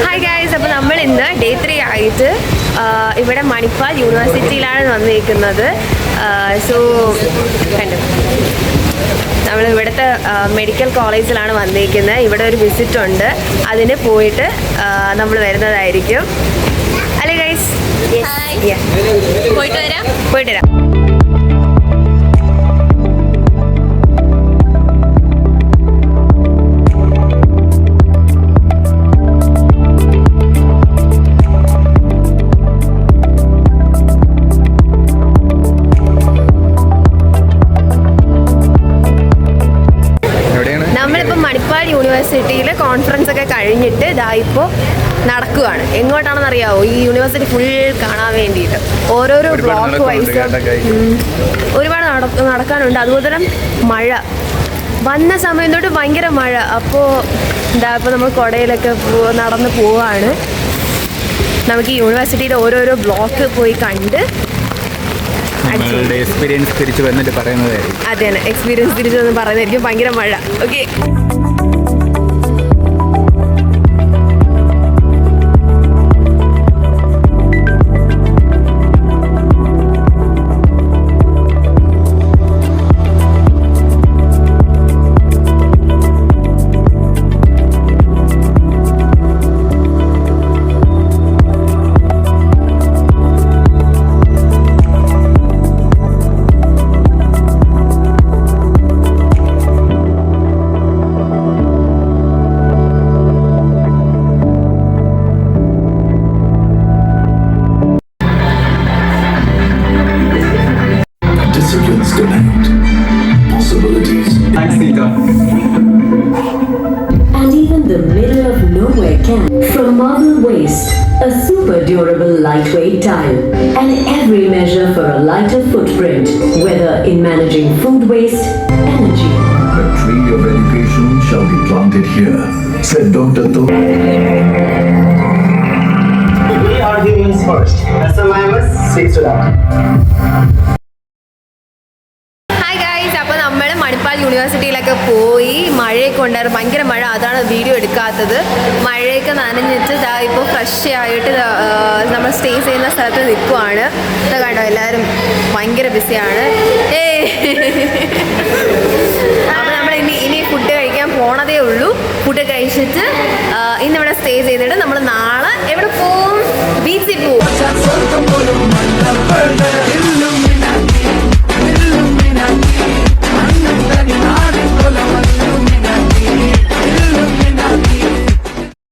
Hi guys, അപ്പോൾ നമ്മൾ ഇന്ന് ഡേ 3 ആയിട്ട് ഇവിടെ മണിപ്പാൽ യൂണിവേഴ്സിറ്റിയിലാണ് വന്നിരിക്കുന്നത്. സോ കണ്ടു, നമ്മൾ ഇവിടുത്തെ മെഡിക്കൽ കോളേജിലാണ് വന്നിരിക്കുന്നത്. ഇവിടെ ഒരു വിസിറ്റ് ഉണ്ട്, അതിന് പോയിട്ട് നമ്മൾ വരുന്നതായിരിക്കും. അല്ലേ ഗൈസ്? പോയിട്ട് വരാം. നമ്മളിപ്പോൾ മണിപ്പാൽ യൂണിവേഴ്സിറ്റിയിൽ കോൺഫറൻസ് ഒക്കെ കഴിഞ്ഞിട്ട് ഇതാ ഇപ്പോൾ നടക്കുകയാണ്. എങ്ങോട്ടാണെന്ന് അറിയാവോ? ഈ യൂണിവേഴ്സിറ്റി ഫുൾ കാണാൻ വേണ്ടിയിട്ട് ഓരോരോ ബ്ലോക്ക് വൈസ് ഒരുപാട് നടക്കാനുണ്ട്. അതുപോലെ തന്നെ മഴ വന്ന സമയം തൊട്ട് ഭയങ്കര മഴ. അപ്പോൾ എന്താ, ഇപ്പോൾ നമ്മൾ കുടയിലൊക്കെ നടന്ന് പോവാണ്. നമുക്ക് ഈ യൂണിവേഴ്സിറ്റിയുടെ ഓരോരോ ബ്ലോക്ക് പോയി കണ്ട് എക്സ്പീരിയൻസ് തിരിച്ചു വന്നിട്ട് പറയുന്നതായിരിക്കും. അതെ, എക്സ്പീരിയൻസ് തിരിച്ചു വന്ന് പറയുന്നതായിരിക്കും. ഭയങ്കര മഴ. Okay, and even the middle of nowhere can from marble waste, a super durable lightweight tile, and every measure for a lighter footprint, whether in managing food waste, energy. The tree of education shall be planted here, said Dr. Thor. We are humans first. SMIMS 611. Manipal യൂണിവേഴ്സിറ്റിയിലൊക്കെ പോയി മഴയൊക്കെ ഉണ്ടായിരുന്നു, ഭയങ്കര മഴ. അതാണ് video എടുക്കാത്തത്. മഴയൊക്കെ നനഞ്ഞിട്ട് ഇപ്പോൾ fresh ആയിട്ട് നമ്മൾ സ്റ്റേ ചെയ്യുന്ന സ്ഥലത്ത് നിൽക്കുവാണ്. ഇത് കണ്ടോ, എല്ലാവരും ഭയങ്കര ബിസിയാണ്. അപ്പോൾ നമ്മൾ ഇനി ഫുഡ് കഴിക്കാൻ പോണതേ ഉള്ളൂ. ഫുഡ് കഴിച്ചിട്ട് ഇന്നിവിടെ സ്റ്റേ ചെയ്തിട്ട് നമ്മൾ നാളെ എവിടെ പോവും? ബീച്ചിൽ പോവും.